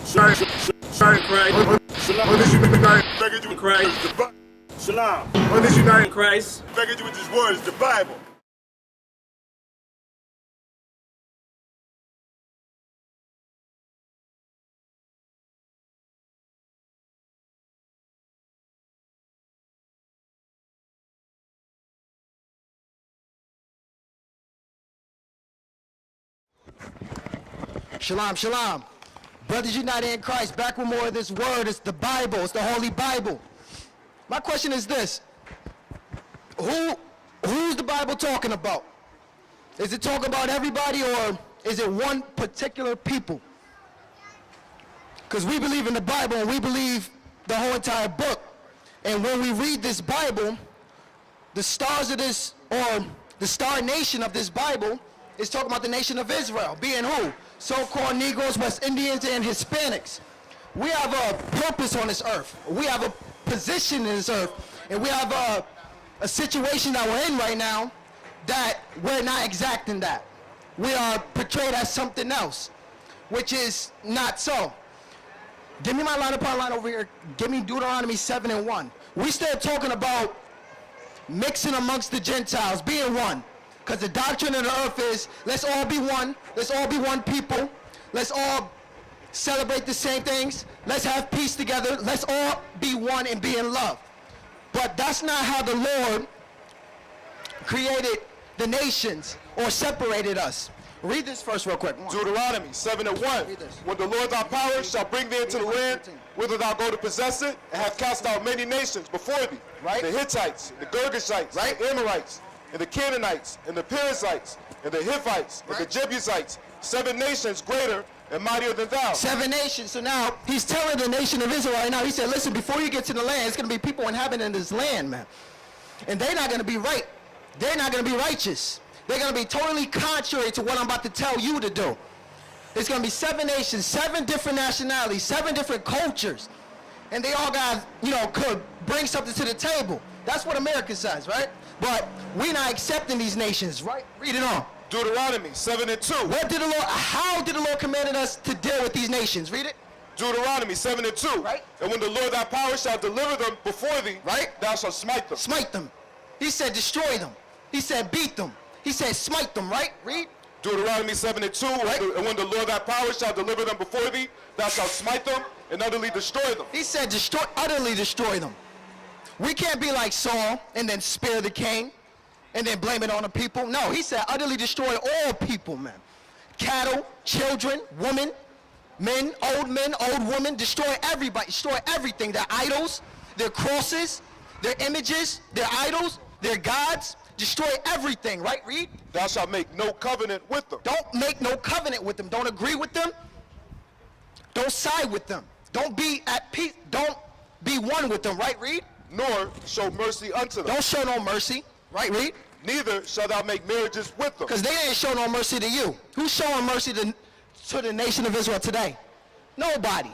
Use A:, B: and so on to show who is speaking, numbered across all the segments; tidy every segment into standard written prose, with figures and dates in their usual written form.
A: Shalam. On this united Christ. Begging you with these words, the Bible.
B: Shalom, shalom. Brothers united in Christ, back with more of this word. It's the Bible. It's the Holy Bible. My question is this. Who's the Bible talking about? Is it talking about everybody, or is it one particular people? Because we believe in the Bible, and we believe the whole entire book. And when we read this Bible, the stars of this, or the star nation of this Bible, is talking about the nation of Israel, being who? So-called Negroes, West Indians, and Hispanics. We have a purpose on this earth. We have a position in this earth. And we have a situation that we're in right now that we're not exacting that. We are portrayed as something else, which is not so. Give me my line upon line over here. Give me Deuteronomy 7:1. We start talking about mixing amongst the Gentiles, being one. Because the doctrine of the earth is, let's all be one. Let's all be one people. Let's all celebrate the same things. Let's have peace together. Let's all be one and be in love. But that's not how the Lord created the nations or separated us. Read this first real quick.
A: Deuteronomy 7:1. When the Lord thy power shall bring thee into the land, whither thou go to possess it, and have cast out many nations before thee.
B: Right.
A: The Hittites, the Girgashites,
B: right.
A: The Amorites, and the Canaanites, and the Perizzites, and the Hivites, and the Jebusites, 7 nations greater and mightier than thou.
B: 7 nations. So now he's telling the nation of Israel right now, he said, listen, before you get to the land, it's going to be people inhabiting this land, man. And they're not going to be right. They're not going to be righteous. They're going to be totally contrary to what I'm about to tell you to do. It's going to be 7 nations, 7 different nationalities, 7 different cultures. And they all got, could bring something to the table. That's what America says, right? But we're not accepting these nations, right? Read it on.
A: Deuteronomy 7:2.
B: How did the Lord commanded us to deal with these nations? Read it.
A: Deuteronomy 7:2.
B: Right.
A: And when the Lord thy power shall deliver them before thee,
B: right,
A: thou shalt smite them.
B: Smite them. He said destroy them. He said beat them. He said smite them, right? Read.
A: Deuteronomy 7:2. Right. And when the Lord thy power shall deliver them before thee, thou shalt smite them and utterly destroy them.
B: He said utterly destroy them. We can't be like Saul and then spare the king and then blame it on the people. No, he said utterly destroy all people, man. Cattle, children, women, men, old women, destroy everybody, destroy everything. Their idols, their crosses, their images, their idols, their gods, destroy everything, right? Read.
A: Thou shalt make no covenant with them.
B: Don't make no covenant with them. Don't agree with them. Don't side with them. Don't be at peace. Don't be one with them, right? Read.
A: Nor show mercy unto them.
B: Don't show no mercy, right? Read.
A: Neither shalt thou make marriages with them.
B: Because they didn't show no mercy to you. Who's showing mercy to the nation of Israel today? Nobody.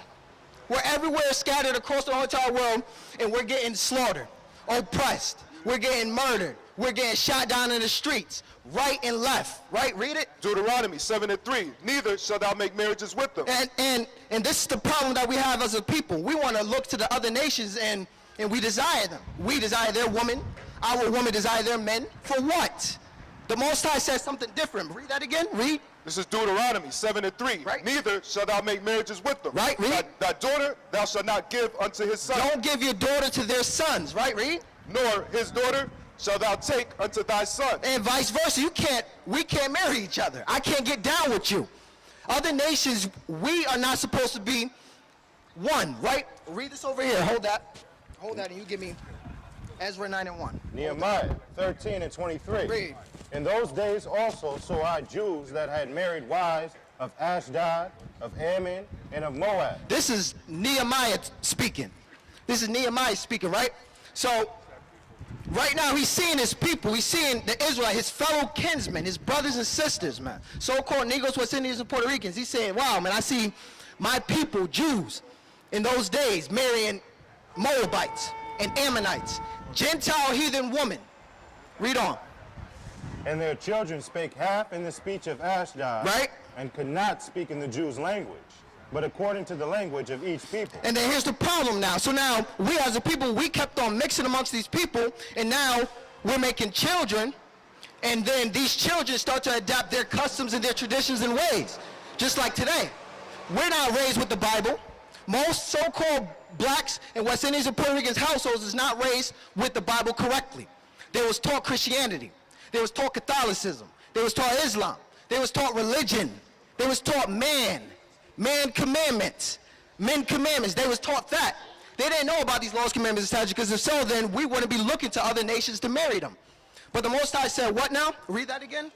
B: We're everywhere scattered across the whole entire world, and we're getting slaughtered, oppressed. We're getting murdered. We're getting shot down in the streets, right and left, right? Read it.
A: Deuteronomy 7:3. Neither shalt thou make marriages with them.
B: And this is the problem that we have as a people. We want to look to the other nations and we desire them. We desire their women. Our women desire their men. For what? The Most High says something different. Read that again. Read.
A: This is Deuteronomy 7:3.
B: Right.
A: Neither shalt thou make marriages with them.
B: Right. Read.
A: Thy daughter thou shalt not give unto his son.
B: Don't give your daughter to their sons. Right. Read.
A: Nor his daughter shalt thou take unto thy son.
B: And vice versa. We can't marry each other. I can't get down with you. Other nations, we are not supposed to be one. Right. Read this over here. Hold that. Hold that, and you give me Ezra 9:1.
C: Nehemiah 13:23.
B: Read.
C: In those days also saw I Jews that had married wives of Ashdod, of Ammon, and of Moab.
B: This is Nehemiah speaking. This is Nehemiah speaking, right? So, right now he's seeing his people. He's seeing the Israelites, his fellow kinsmen, his brothers and sisters, man. So-called Negroes, West Indians, and Puerto Ricans. He's saying, wow, man, I see my people, Jews, in those days marrying Moabites and Ammonites, Gentile heathen woman. Read on.
C: And their children spake half in the speech of Ashdod,
B: right,
C: and could not speak in the Jews' language, but according to the language of each people.
B: And then here's the problem now. So now, we as a people, we kept on mixing amongst these people, and now we're making children, and then these children start to adapt their customs and their traditions and ways. Just like today. We're not raised with the Bible. Most so-called blacks in West Indies and Puerto Ricans households is not raised with the Bible correctly. They was taught Christianity. They was taught Catholicism. They was taught Islam. They was taught religion. They was taught man commandments. Men commandments. They was taught that. They didn't know about these laws, commandments, and statutes, because if so, then we wouldn't be looking to other nations to marry them. But the Most High said, what now? Read that again.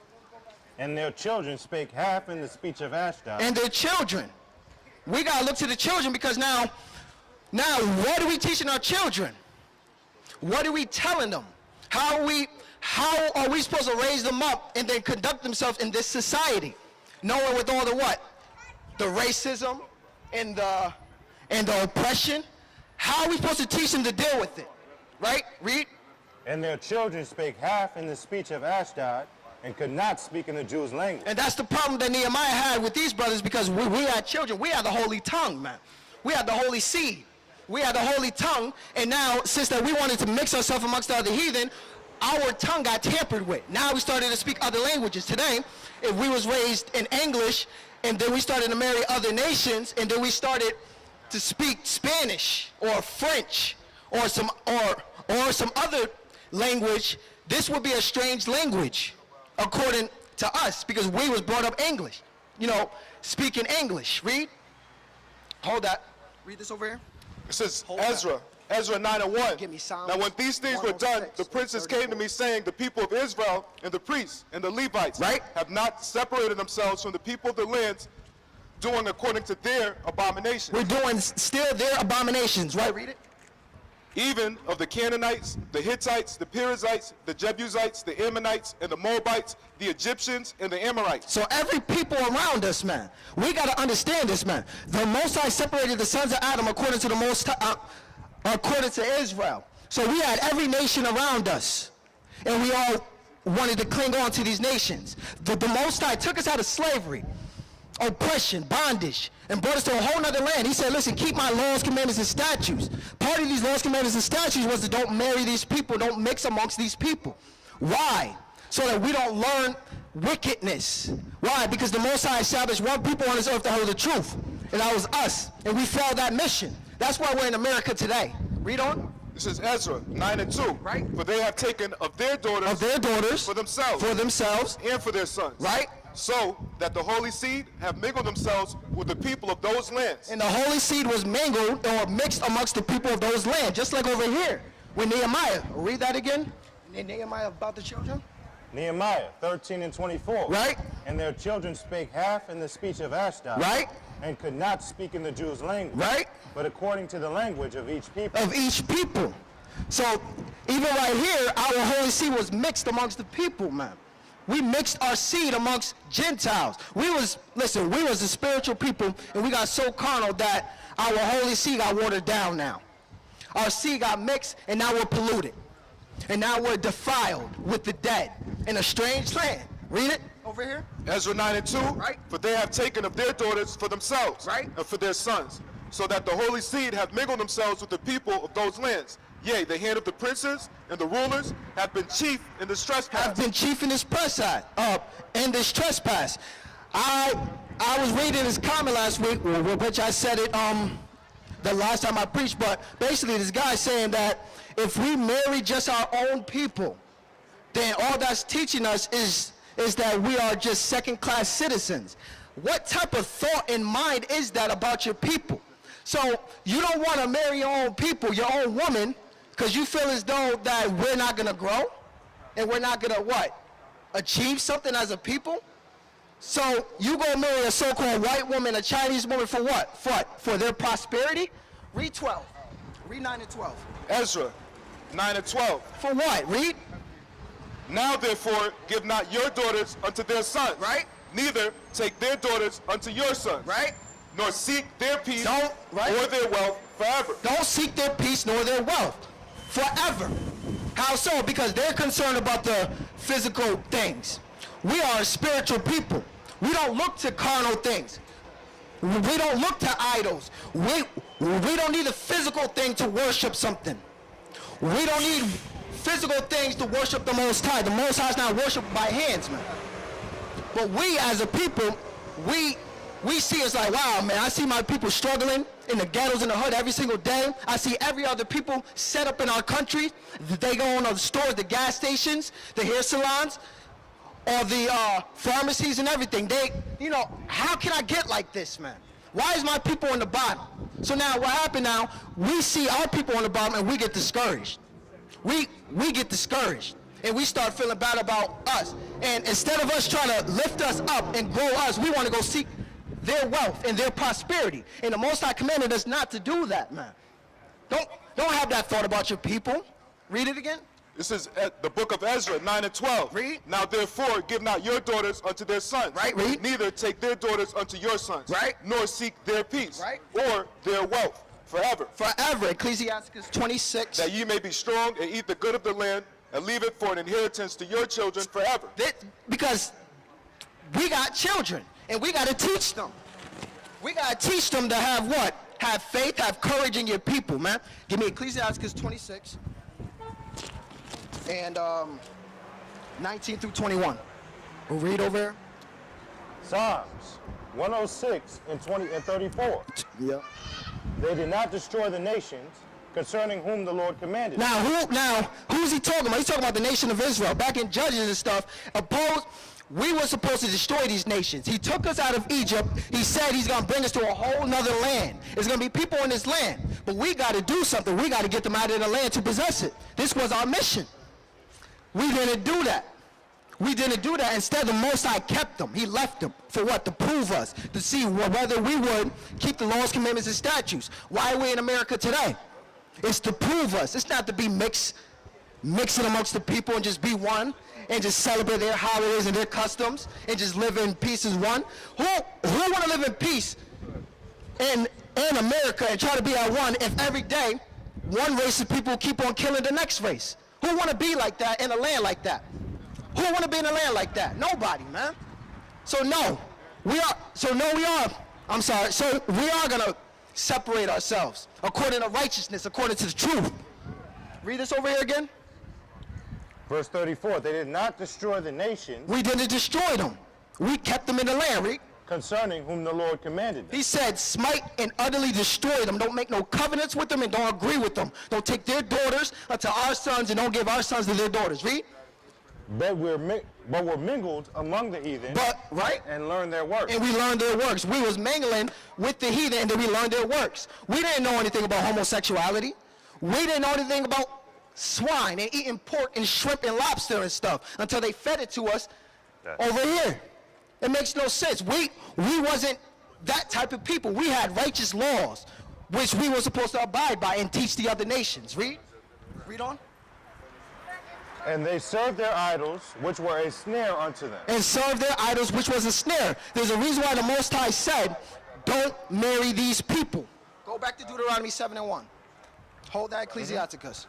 C: And their children spake half in the speech of Ashdod.
B: And their children. We got to look to the children, because now what are we teaching our children? What are we telling them? How are we supposed to raise them up and then conduct themselves in this society? Knowing with all the what? The racism and the oppression. How are we supposed to teach them to deal with it? Right? Read.
C: And their children spake half in the speech of Ashdod, and could not speak in the Jews' language.
B: And that's the problem that Nehemiah had with these brothers, because we had children. We had the holy tongue, man. We had the holy seed. We had the holy tongue, and now, since that we wanted to mix ourselves amongst the other heathen, our tongue got tampered with. Now we started to speak other languages. Today, if we was raised in English, and then we started to marry other nations, and then we started to speak Spanish or French or some other language, this would be a strange language according to us, because we was brought up English. You know, speaking English. Read. Hold that. Read this over here.
A: It says
B: Hold
A: Ezra 9:1.
B: Give me Psalms
A: Now when these things were done,
B: 106,
A: the princes
B: 34.
A: came to me saying, the people of Israel and the priests and the Levites
B: Right.
A: have not separated themselves from the people of the lands, doing according to their abominations.
B: We're doing still their abominations. Right? Read it.
A: Even of the Canaanites, the Hittites, the Perizzites, the Jebusites, the Ammonites, and the Moabites, the Egyptians, and the Amorites.
B: So every people around us, man, we got to understand this, man. The Most High separated the sons of Adam according to according to Israel. So we had every nation around us, and we all wanted to cling on to these nations. The Most High took us out of slavery, oppression, bondage, and brought us to a whole nother land. He said, listen, keep my laws, commandments, and statutes. Part of these laws, commandments, and statutes was to don't marry these people, don't mix amongst these people. Why? So that we don't learn wickedness. Why? Because the Most High established one people on this earth to hold the truth, and that was us, and we failed that mission. That's why we're in America today. Read on.
A: This is Ezra 9:2.
B: Right.
A: For they have taken of their daughters
B: For
A: themselves and for their sons.
B: Right.
A: So that the holy seed have mingled themselves with the people of those lands.
B: And the holy seed was mingled or mixed amongst the people of those lands, just like over here with Nehemiah. Read that again. Nehemiah about the children.
C: Nehemiah 13:24.
B: Right.
C: And their children spake half in the speech of Ashdod.
B: Right.
C: And could not speak in the Jews' language.
B: Right.
C: But according to the language of each people.
B: Of each people. So even right here, our holy seed was mixed amongst the people, man. We mixed our seed amongst Gentiles. We was a spiritual people, and we got so carnal that our holy seed got watered down now. Our seed got mixed, and now we're polluted. And now we're defiled with the dead in a strange land. Read it over here.
A: Ezra 9:2.
B: Right.
A: For they have taken of their daughters for themselves.
B: Right.
A: And for their sons. So that the holy seed have mingled themselves with the people of those lands. Yea, the hand of the princes and the rulers have been chief in this trespass.
B: Have been chief in this trespass. I was reading this comment last week, which I said it the last time I preached, but basically this guy saying that if we marry just our own people, then all that's teaching us is that we are just second-class citizens. What type of thought and mind is that about your people? So you don't want to marry your own people, your own woman, because you feel as though that we're not going to grow and we're not going to what? Achieve something as a people? So you go marry a so-called white woman, a Chinese woman for what? For their prosperity? Read 12. Read 9 and 12.
A: Ezra 9:12.
B: For what? Read.
A: Now therefore give not your daughters unto their sons.
B: Right.
A: Neither take their daughters unto your sons.
B: Right.
A: Nor seek their peace
B: Right.
A: or their wealth forever.
B: Don't seek their peace nor their wealth forever. How so? Because they're concerned about the physical things. We are a spiritual people. We don't look to carnal things. We don't look to idols. We don't need a physical thing to worship something. We don't need physical things to worship the Most High. The Most High is not worshipped by hands, man. But we as a people, we see it's like, wow, man, I see my people struggling in the ghettos in the hood every single day. I see every other people set up in our country. They go on the stores, the gas stations, the hair salons, or the pharmacies and everything. They, you know, how can I get like this, man? Why is my people on the bottom? So now what happened now, we see our people on the bottom and we get discouraged. We get discouraged and we start feeling bad about us. And instead of us trying to lift us up and grow us, we want to go seek their wealth and their prosperity. And the Most High commanded us not to do that, man. Don't have that thought about your people. Read it again.
A: This is the book of Ezra 9 and 12.
B: Read.
A: Now therefore give not your daughters unto their sons.
B: Right, read.
A: Neither take their daughters unto your sons.
B: Right.
A: Nor seek their peace.
B: Right.
A: Or their wealth forever.
B: Forever. Ecclesiastes 26.
A: That ye may be strong and eat the good of the land and leave it for an inheritance to your children forever.
B: Because we got children and we got to teach them. We got to teach them to have what? Have faith, have courage in your people, man. Give me Ecclesiastes 26 and 19 through 21. We'll read over here.
C: Psalms 106 and 20 and 34.
B: Yeah.
C: They did not destroy the nations concerning whom the Lord commanded.
B: Now, who's he talking about? He's talking about the nation of Israel. Back in Judges and stuff, we were supposed to destroy these nations. He took us out of Egypt. He said he's going to bring us to a whole nother land. There's going to be people in this land. But we got to do something. We got to get them out of the land to possess it. This was our mission. We didn't do that. We didn't do that. Instead, the Most High kept them. He left them. For what? To prove us. To see whether we would keep the laws, commandments, and statutes. Why are we in America today? It's to prove us. It's not to be mixing amongst the people and just be one and just celebrate their holidays and their customs and just live in peace as one. Who want to live in peace in America and try to be at one if every day one race of people keep on killing the next race? Who want to be like that in a land like that? Who want to be in a land like that? Nobody, man. So we are going to separate ourselves according to righteousness, according to the truth. Read this over here again.
C: Verse 34, they did not destroy the nations.
B: We didn't destroy them. We kept them in the land, Read.
C: Concerning whom the Lord commanded them.
B: He said, smite and utterly destroy them. Don't make no covenants with them and don't agree with them. Don't take their daughters unto our sons and don't give our sons to their daughters. Read.
C: But we're mingled among the heathen.
B: Right?
C: And learned their works.
B: And we learned their works. We was mingling with the heathen and then we learned their works. We didn't know anything about homosexuality. We didn't know anything about swine and eating pork and shrimp and lobster and stuff until they fed it to us over here. It makes no sense. We wasn't that type of people. We had righteous laws which we were supposed to abide by and teach the other nations. Read on.
C: And they served their idols, which were a snare unto them.
B: And served their idols, which was a snare. There's a reason why the Most High said, don't marry these people. Go back to Deuteronomy 7 and 1. Hold that, Ecclesiasticus.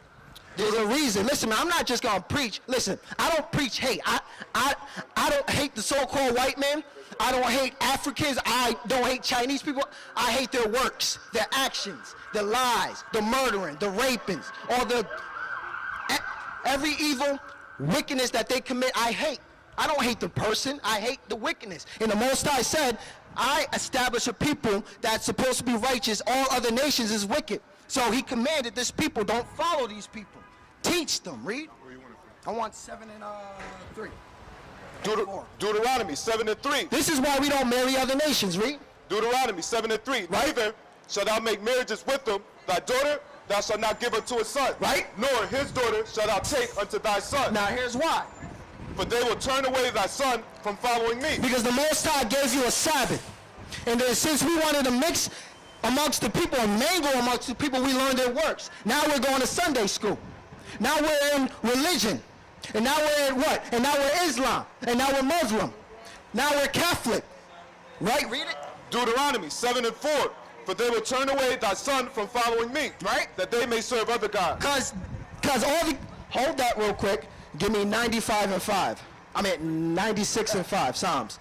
B: There's a reason. Listen, man, I'm not just going to preach. Listen, I don't preach hate. I don't hate the so-called white man. I don't hate Africans. I don't hate Chinese people. I hate their works, their actions, the lies, the murdering, the rapings, all the every evil wickedness that they commit, I hate. I don't hate the person. I hate the wickedness. And the Most High said, I establish a people that's supposed to be righteous. All other nations is wicked. So he commanded this people, don't follow these people. Teach them. Read. I want 7 and 3.
A: Deuteronomy 7 and 3.
B: This is why we don't marry other nations. Read.
A: Deuteronomy 7 and 3.
B: Right.
A: Neither shalt thou make marriages with them. Thy daughter thou shalt not give unto a son.
B: Right.
A: Nor his daughter shalt thou take unto thy son.
B: Now here's why.
A: For they will turn away thy son from following me.
B: Because the Most High gave you a Sabbath. And then since we wanted to mix amongst the people and mingle amongst the people, we learned their works. Now we're going to Sunday school. Now we're in religion. And now we're in what? And now we're Islam. And now we're Muslim. Now we're Catholic. Right? Read it.
A: Deuteronomy 7 and 4. For they will turn away thy son from following me.
B: Right?
A: That they may serve other gods.
B: Because all the... Hold that real quick. Give me 95 and 5. I mean 96 and 5. Psalms.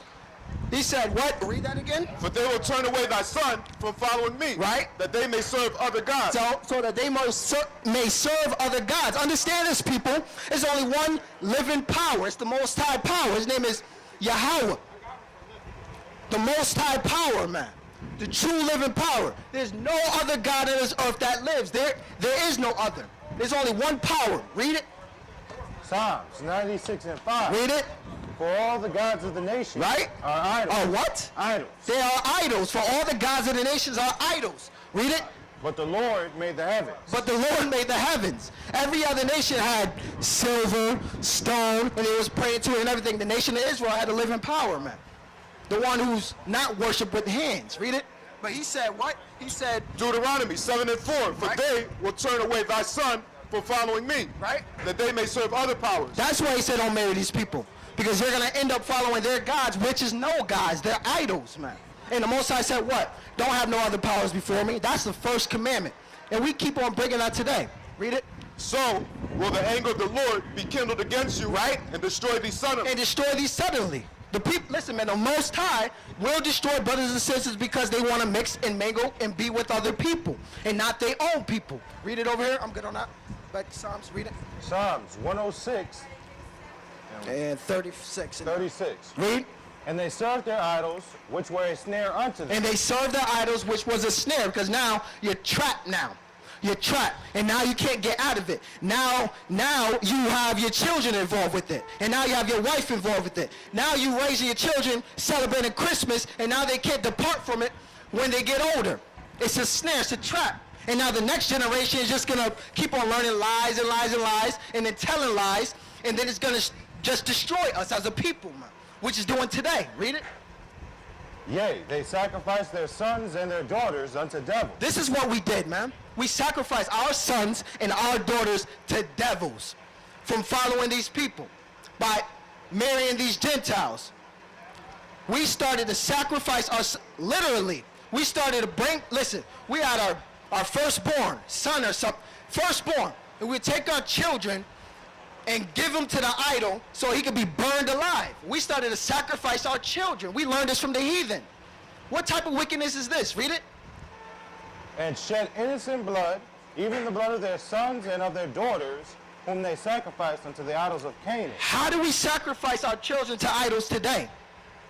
B: He said what? Read that again.
A: For they will turn away thy son from following me,
B: Right.
A: that they may serve other gods.
B: So that they may serve other gods. Understand this, people. There's only one living power. It's the Most High power. His name is Yahweh. The Most High power, man. The true living power. There's no other God on this earth that lives. There is no other. There's only one power. Read it.
C: Psalms 96 and 5.
B: Read it.
C: For all the gods of the nations
B: Right?
C: are idols.
B: Are what?
C: Idols.
B: They are idols. For all the gods of the nations are idols. Read it.
C: But the Lord made the heavens.
B: But the Lord made the heavens. Every other nation had silver, stone, and they was praying to it and everything. The nation of Israel had a living power, man. The one who's not worshipped with hands. Read it. But he said what? He said,
A: Deuteronomy 7 and 4. For
B: Right.
A: they will turn away thy son from following me,
B: Right.
A: that they may serve other powers.
B: that's why he said don't marry these people. Because you're going to end up following their gods, which is no gods. They're idols, man. And the Most High said what? Don't have no other powers before me. That's the first commandment. And we keep on bringing that today. Read it.
A: So will the anger of the Lord be kindled against you,
B: Right.
A: and destroy thee suddenly.
B: And destroy these suddenly. The people, listen, man, the Most High will destroy brothers and sisters because they want to mix and mingle and be with other people and not their own people. Read it over here. I'm good on that. Back to Psalms. Read it.
C: Psalms 106
B: And 36.
C: 36.
B: Read.
C: And they served their idols, which were a snare unto them.
B: And they served their idols, which was a snare, because now you're trapped now. You're trapped, and now you can't get out of it. Now you have your children involved with it, and now you have your wife involved with it. Now you raising your children, celebrating Christmas, and now they can't depart from it when they get older. It's a snare, it's a trap. And now the next generation is just gonna keep on learning lies and lies and lies, and then telling lies, and then it's gonna just destroy us as a people, man, which is doing today. Read it.
C: Yea, they sacrificed their sons and their daughters unto devils.
B: This is what we did, man. We sacrificed our sons and our daughters to devils from following these people by marrying these Gentiles. We started to sacrifice us, literally. We started to bring, listen, we had our firstborn son or something, firstborn, and we'd take our children and give them to the idol so he could be burned alive. We started to sacrifice our children. We learned this from the heathen. What type of wickedness is this? Read it.
C: And shed innocent blood, even the blood of their sons and of their daughters, whom they sacrificed unto the idols of Canaan.
B: How do we sacrifice our children to idols today?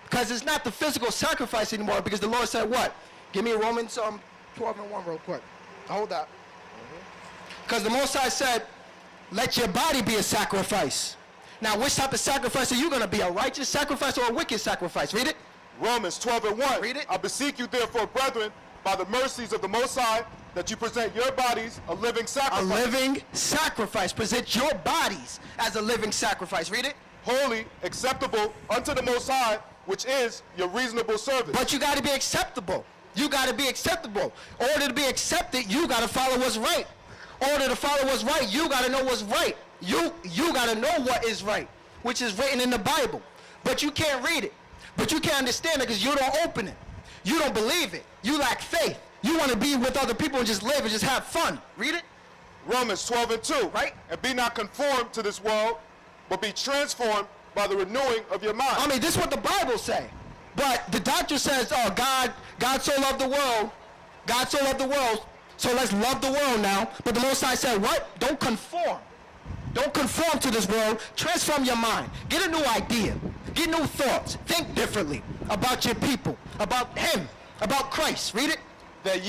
B: Because it's not the physical sacrifice anymore, because the Lord said what? Give me Romans 12 and 1 real quick. Hold that. Because the Most High said, let your body be a sacrifice. Now, which type of sacrifice are you going to be? A righteous sacrifice or a wicked sacrifice? Read it.
A: Romans 12 and 1.
B: Read it.
A: I beseech you therefore, brethren, by the mercies of the Most High, that you present your bodies a living
B: A
A: sacrifice,
B: living sacrifice. Present your bodies as a living sacrifice. Read it.
A: holy, acceptable unto the Most High, which is your reasonable service.
B: But you got to be acceptable. You got to be acceptable. In order to be accepted, you got to follow what's right. In order to follow what's right, you got to know what's right. You got to know what is right, which is written in the Bible. But you can't read it. But you can't understand it because you don't open it. You don't believe it. You lack faith. You want to be with other people and just live and just have fun. Read it.
A: Romans 12 and 2.
B: Right.
A: And be not conformed to this world, but be transformed by the renewing of your mind.
B: I mean, this is what the Bible say. But the doctor says, oh, God so loved the world. God so loved the world. So let's love the world now. But the Most High said, what? Don't conform. Don't conform to this world. Transform your mind. Get a new idea. Get new thoughts. Think differently about your people, about Him, about Christ. Read it.
A: That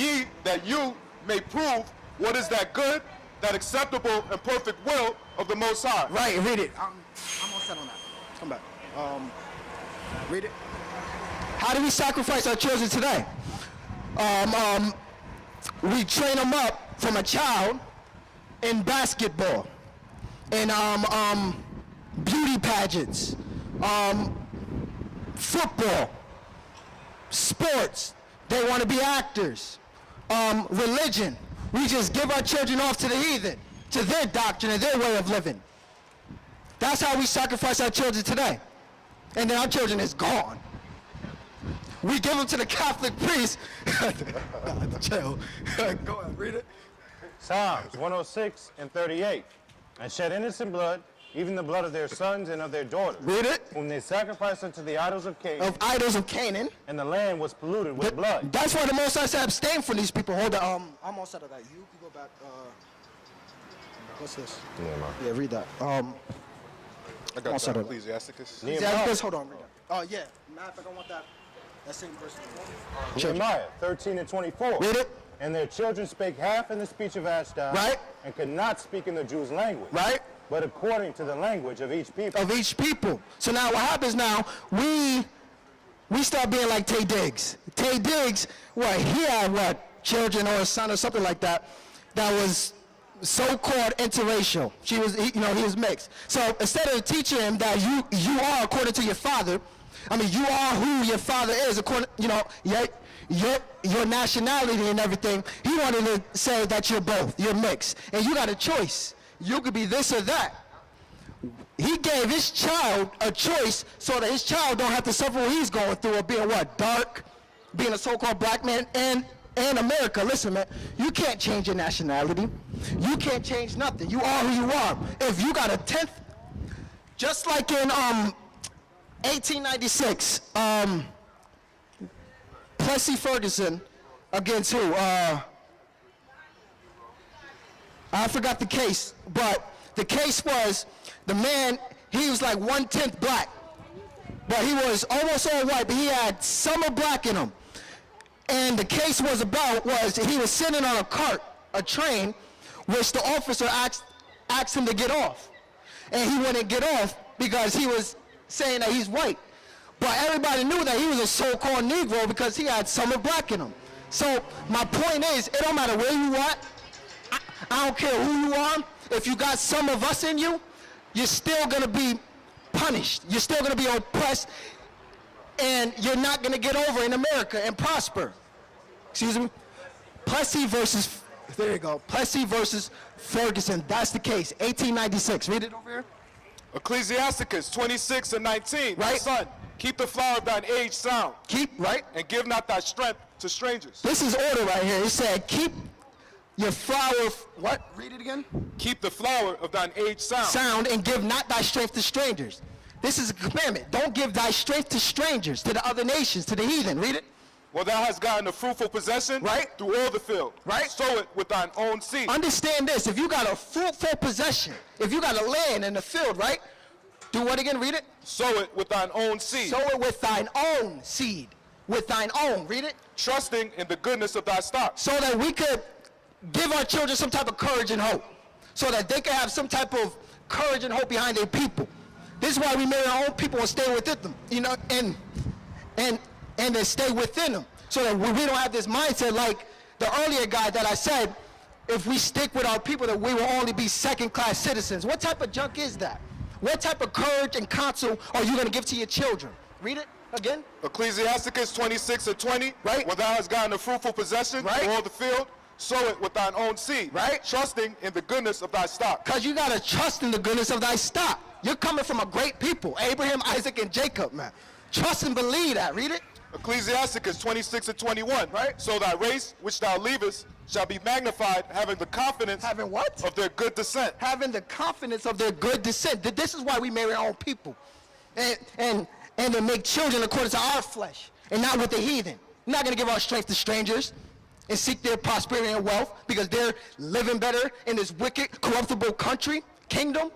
A: you may prove what is that good, that acceptable and perfect will of the Most High.
B: Right, read it. I'm all set on that. Come back. Read it. How do we sacrifice our children today? We train them up from a child in basketball, in beauty pageants, football, sports. They want to be actors. Religion. We just give our children off to the heathen, to their doctrine and their way of living. That's how we sacrifice our children today. And then our children is gone. We give them to the Catholic priest. Chill. Go ahead, read it.
C: Psalms 106 and 38. And shed innocent blood, even the blood of their sons and of their daughters,
B: Read it.
C: whom they sacrificed unto the idols of Canaan,
B: Of idols of Canaan.
C: and the land was polluted with blood.
B: That's why the Most High said abstain from these people. Hold on. I'm all set of that. You can go back. What's this? Yeah, read that.
A: I
B: I'll
A: got
B: set
A: that.
B: it.
A: Ecclesiasticus.
B: Examples, hold on, read that. Oh, yeah. Matter of fact, I want that same verse.
C: Nehemiah 13 and 24.
B: Read it.
C: And their children spake half in the speech of Ashdod,
B: Right.
C: and could not speak in the Jews' language,
B: Right.
C: but according to the language of each people.
B: Of each people. So now what happens now, we start being like Tay Diggs. Tay Diggs, he had children or a son or something like that, that was so-called interracial. He was mixed. So instead of teaching him that you are according to your father, you are who your father is, according, your nationality and everything, he wanted to say that you're both, you're mixed. And you got a choice. You could be this or that. He gave his child a choice so that his child don't have to suffer what he's going through of being dark, being a so-called black man, and America. Listen, man, you can't change your nationality. You can't change nothing. You are who you are. If you got a 10th, just like in 1896, Plessy Ferguson against who? I forgot the case, but the case was the man, he was like 1/10 black, but he was almost all white, but he had some of black in him. And the case was he was sitting on a cart, a train, which the officer asked him to get off. And he wouldn't get off because he was saying that he's white. But everybody knew that he was a so-called Negro because he had some of black in him. So my point is, it don't matter where you are. I don't care who you are. If you got some of us in you, you're still going to be punished. You're still going to be oppressed. And you're not going to get over in America and prosper. Excuse me? Plessy versus, there you go. Plessy versus Ferguson. That's the case. 1896. Read it over here.
A: Ecclesiasticus 26 and 19. My
B: Right.
A: son, keep the flower of thine age sound,
B: Keep, right?
A: and give not thy strength to strangers.
B: This is order right here. It said, keep your flower, what? Read it again.
A: Keep the flower of thine age sound.
B: Sound, and give not thy strength to strangers. This is a commandment. Don't give thy strength to strangers, to the other nations, to the heathen. Read it.
A: Well, thou hast gotten a fruitful possession
B: Right.
A: through all the field.
B: Right.
A: Sow it with thine own seed.
B: Understand this. If you got a fruitful possession, if you got a land in the field, right? Do what again? Read it.
A: Sow it with thine own seed.
B: Sow it with thine own seed. With thine own. Read it.
A: Trusting in the goodness of thy stock.
B: So that we could give our children some type of courage and hope. So that they can have some type of courage and hope behind their people. This is why we marry our own people and stay within them, and then stay within them, so that we don't have this mindset like the earlier guy that I said, if we stick with our people, that we will only be second-class citizens. What type of junk is that? What type of courage and counsel are you going to give to your children? Read it again.
A: Ecclesiasticus 26 and 20.
B: Right.
A: Well, thou hast gotten a fruitful possession
B: Right.
A: through all the field. Sow it with thine own seed.
B: Right.
A: Trusting in the goodness of thy stock.
B: Because you got to trust in the goodness of thy stock. You're coming from a great people, Abraham, Isaac, and Jacob, man. Trust and believe that. Read it.
A: Ecclesiasticus 26 and 21.
B: Right.
A: So thy race which thou leavest shall be magnified, having the confidence
B: Having what?
A: of their good descent.
B: Having the confidence of their good descent. This is why we marry our own people. And to make children according to our flesh and not with the heathen. We're not going to give our strength to strangers and seek their prosperity and wealth because they're living better in this wicked, corruptible kingdom.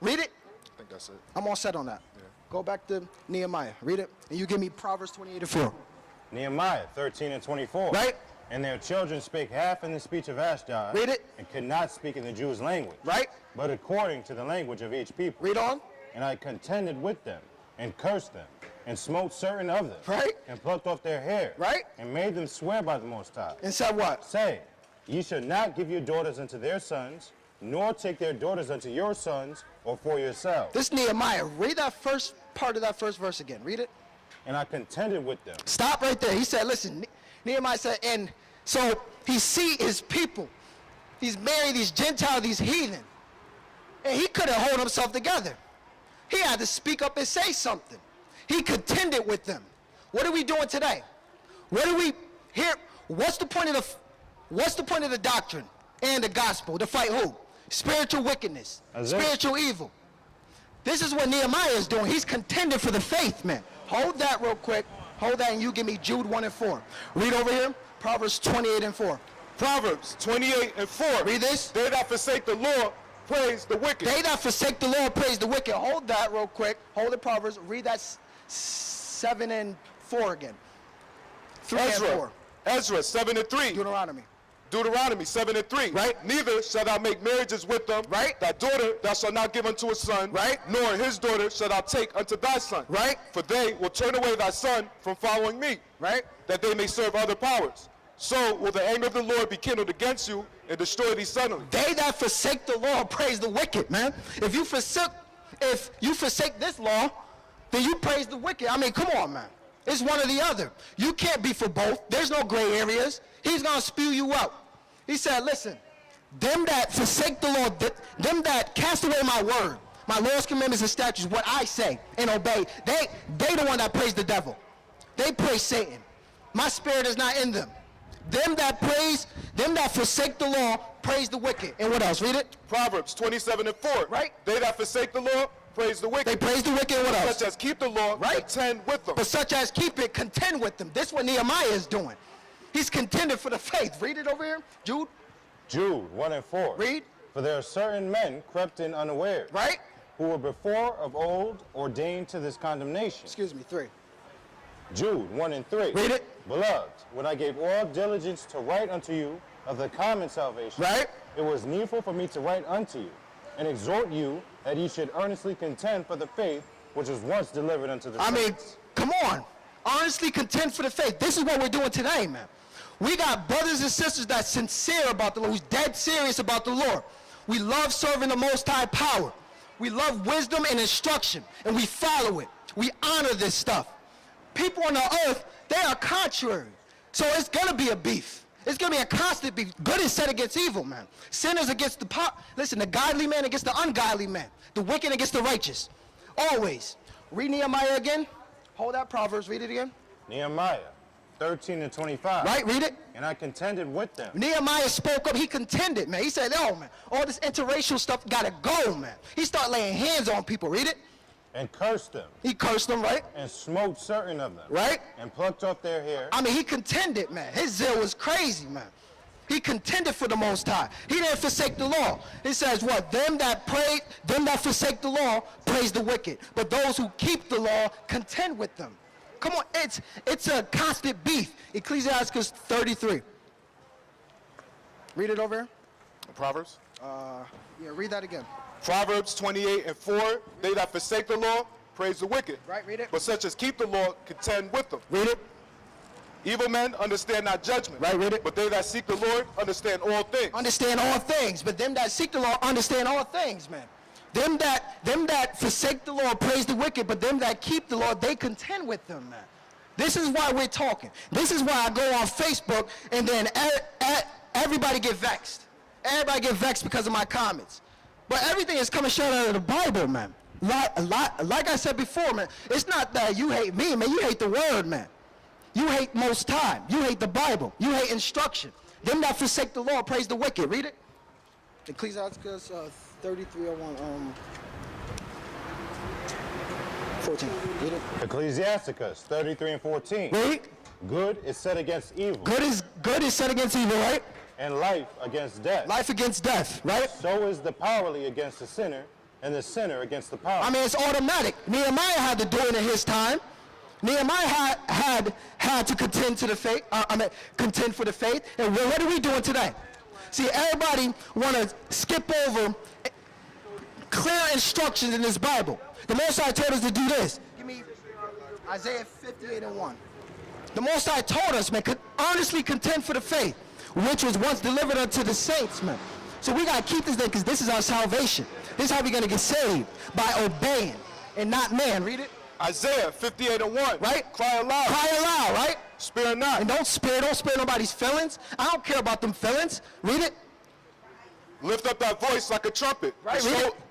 B: Read it.
A: I think that's it.
B: I'm all set on that.
A: Yeah.
B: Go back to Nehemiah. Read it. And you give me Proverbs 28 and 4.
C: Nehemiah 13 and 24.
B: Right.
C: And their children spake half in the speech of Ashdod,
B: Read it.
C: and could not speak in the Jews' language,
B: Right.
C: but according to the language of each people.
B: Read on.
C: And I contended with them, and cursed them, and smote certain of them,
B: Right.
C: and plucked off their hair,
B: Right.
C: and made them swear by the Most High,
B: And said what?
C: saying, Ye shall not give your daughters unto their sons, nor take their daughters unto your sons, or for yourselves.
B: This Nehemiah. Read that first part of that first verse again. Read it.
C: And I contended with them.
B: Stop right there. He said, listen, Nehemiah said, and so he see his people. He's married these Gentiles, these heathen. And he couldn't hold himself together. He had to speak up and say something. He contended with them. What are we doing today? What do we here? What's the point of the doctrine and the gospel? To fight who? Spiritual wickedness,
C: That's it.
B: spiritual evil. This is what Nehemiah is doing. He's contending for the faith, man. Hold that real quick. Hold that, and you give me Jude 1 and 4. Read over here, Proverbs 28 and 4.
A: Proverbs 28 and 4.
B: Read this.
A: They that forsake the Lord praise the wicked.
B: They that forsake the Lord praise the wicked. Hold that real quick. Hold it, Proverbs. Read that 7 and 4 again. 3 and 4.
A: Ezra 7 and 3. Deuteronomy 7 and 3.
B: Right.
A: Neither shalt thou make marriages with them.
B: Right.
A: Thy daughter thou shalt not give unto a son.
B: Right.
A: Nor his daughter shalt thou take unto thy son.
B: Right.
A: For they will turn away thy son from following me.
B: Right.
A: That they may serve other powers. So will the anger of the Lord be kindled against you and destroy thee suddenly.
B: They that forsake the law praise the wicked, man. If you forsake this law, then you praise the wicked. I mean, come on, man. It's one or the other. You can't be for both. There's no gray areas. He's going to spew you out. He said, listen, them that forsake the law, them that cast away my word, my laws, commandments, and statutes, what I say and obey, they the one that praise the devil. They praise Satan. My spirit is not in them. Them that forsake the law, praise the wicked. And what else? Read it.
A: Proverbs 27 and 4.
B: Right.
A: They that forsake the law, praise the wicked.
B: They praise the wicked. And what else?
A: Such as keep the law,
B: Right.
A: contend with them.
B: But such as keep it, contend with them. This is what Nehemiah is doing. He's contending for the faith. Read it over here, Jude.
C: Jude 1 and 4.
B: Read.
C: For there are certain men crept in unawares,
B: Right.
C: who were before of old ordained to this condemnation.
B: Excuse me, 3.
C: Jude 1 and 3.
B: Read it.
C: Beloved, when I gave all diligence to write unto you of the common salvation,
B: Right.
C: it was needful for me to write unto you, and exhort you that ye should earnestly contend for the faith which was once delivered unto the
B: I mean,
C: saints.
B: come on. Honestly contend for the faith. This is what we're doing today, man. We got brothers and sisters that's sincere about the Lord, who's dead serious about the Lord. We love serving the Most High power. We love wisdom and instruction, and we follow it. We honor this stuff. People on the earth, they are contrary. So it's going to be a beef. It's going to be a constant beef. Good is set against evil, man. Sinners against the listen, the godly man against the ungodly man. The wicked against the righteous. Always. Read Nehemiah again. Hold that Proverbs. Read it again.
C: Nehemiah 13 and 25.
B: Right, read it.
C: And I contended with them.
B: Nehemiah spoke up. He contended, man. He said, oh, man, all this interracial stuff got to go, man. He started laying hands on people. Read it.
C: And cursed them.
B: He cursed them, right?
C: And smote certain of them.
B: Right.
C: And plucked off their hair.
B: I mean, he contended, man. His zeal was crazy, man. He contended for the Most High. He didn't forsake the law. It says what? Them that forsake the law, praise the wicked. But those who keep the law, contend with them. Come on, it's a constant beef. Ecclesiastes 33. Read it over here.
A: Proverbs.
B: Yeah, read that again.
A: Proverbs 28 and 4. They that forsake the law, praise the wicked.
B: Right, read it.
A: But such as keep the law, contend with them.
B: Read it.
A: Evil men understand not judgment.
B: Right, read it.
A: But they that seek the Lord understand all things.
B: Understand all things. But them that seek the law understand all things, man. Them that forsake the law praise the wicked, but them that keep the law, they contend with them, man. This is why we're talking. This is why I go on Facebook and then everybody get vexed. Everybody get vexed because of my comments. But everything is coming straight out of the Bible, man. Like I said before, man, it's not that you hate me, man. You hate the word, man. You hate Most High. You hate the Bible. You hate instruction. Them that forsake the law praise the wicked. Read it. Ecclesiastes 33:1, 14. Read it.
C: Ecclesiasticus 33 and 14.
B: Read.
C: Good is set against evil.
B: Good is set against evil, right?
C: And life against death.
B: Life against death, right?
C: So is the powerly against the sinner, and the sinner against the power.
B: I mean, it's automatic. Nehemiah had to do it in his time. Nehemiah had to contend to the faith. Contend for the faith. And what are we doing today? See, everybody want to skip over clear instructions in this Bible. The Most High told us to do this. Give me Isaiah 58:1. The Most High told us, man, honestly contend for the faith, which was once delivered unto the saints, man. So we got to keep this thing because this is our salvation. This is how we're going to get saved, by obeying and not man. Read it.
A: Isaiah 58:1.
B: Right?
A: Cry aloud.
B: Cry aloud, right?
A: Spare not.
B: And don't spare nobody's feelings. I don't care about them feelings. Read it.
A: Lift up thy voice like a trumpet.
B: Right,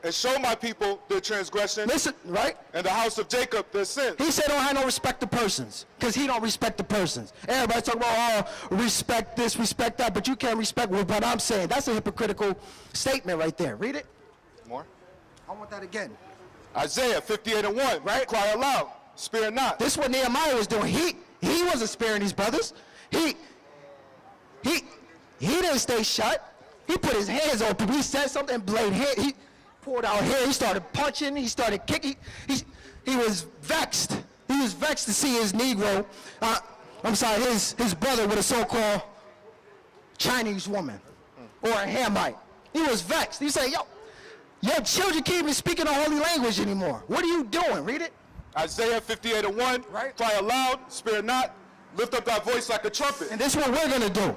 A: And show my people their transgression.
B: Listen, right?
A: And the house of Jacob their sin.
B: He said don't have no respect to persons, because he don't respect the persons. Everybody talk about, oh, respect this, respect that, but you can't respect what I'm saying. That's a hypocritical statement right there. Read it.
A: More.
B: I want that again.
A: Isaiah 58:1,
B: Right.
A: Cry aloud, spare not.
B: This is what Nehemiah was doing. He wasn't sparing these brothers. He didn't stay shut. He put his hands on people. He said something, blade hair. He poured out hair. He started punching. He started kicking. He was vexed. He was vexed to see his Negro, his brother with a so-called Chinese woman or a Hamite. He was vexed. He said, yo, your children can't even speak in the holy language anymore. What are you doing? Read it.
A: Isaiah 58:1,
B: Right.
A: Cry aloud, spare not, lift up thy voice like a trumpet.
B: And this is what we're going to do.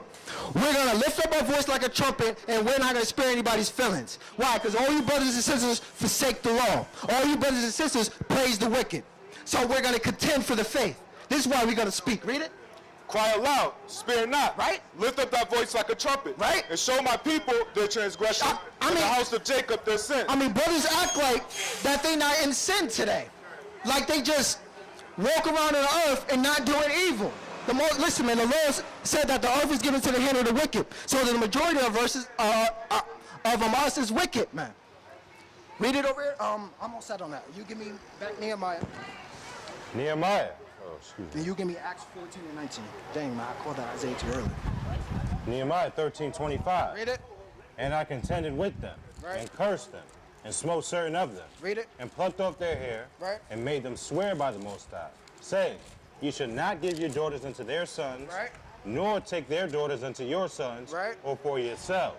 B: We're going to lift up our voice like a trumpet, and we're not going to spare anybody's feelings. Why? Because all you brothers and sisters forsake the law. All you brothers and sisters praise the wicked. So we're going to contend for the faith. This is why we're going to speak. Read it.
A: Cry aloud, spare not.
B: Right.
A: Lift up thy voice like a trumpet.
B: Right.
A: And show my people their transgression,
B: I
A: and the
B: mean-
A: house of Jacob their sin.
B: I mean, brothers act like that they not in sin today. Like they just walk around on the earth and not doing evil. Listen, man, the Lord said that the earth is given to the hand of the wicked. So the majority of verses of us is wicked, man. Read it over here. I'm all set on that. You give me back Nehemiah,
C: Nehemiah. Oh, excuse me.
B: and you give me Acts 14 and 19. Dang, man, I called that Isaiah too early.
C: Nehemiah 13:25.
B: Read it.
C: And I contended with them,
B: Right.
C: and cursed them, and smote certain of them,
B: Read it.
C: and plucked off their hair,
B: Right.
C: and made them swear by the Most High, saying, You should not give your daughters unto their sons,
B: Right.
C: nor take their daughters unto your sons,
B: Right.
C: or for yourselves.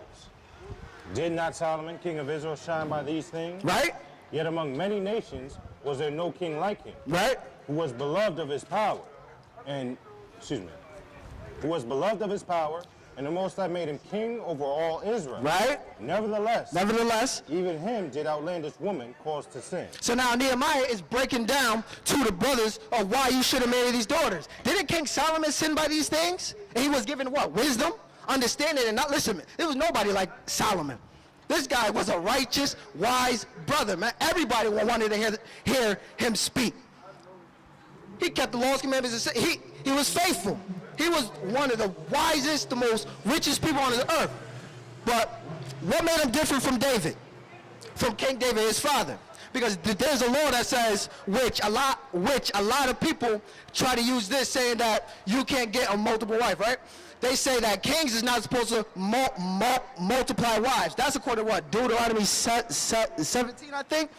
C: Did not Solomon, king of Israel, shine by these things?
B: Right.
C: Yet among many nations was there no king like him,
B: Right.
C: who was beloved of his power, and, who was beloved of his power, and the Most High made him king over all Israel.
B: Right.
C: Nevertheless, even him did outlandish woman cause to sin.
B: So now Nehemiah is breaking down to the brothers of why you shouldn't marry these daughters. Didn't King Solomon sin by these things? And he was given what? Wisdom, understanding, and not listen. There was nobody like Solomon. This guy was a righteous, wise brother, man. Everybody wanted to hear him speak. He kept the laws, commandments, and he was faithful. He was one of the wisest, the most richest people on the earth. But what made him different from David? From King David, his father? Because there's a law that says, which a lot of people try to use this, saying that you can't get a multiple wife, right? They say that kings is not supposed to multiply wives. That's according to what? Deuteronomy 17, I think?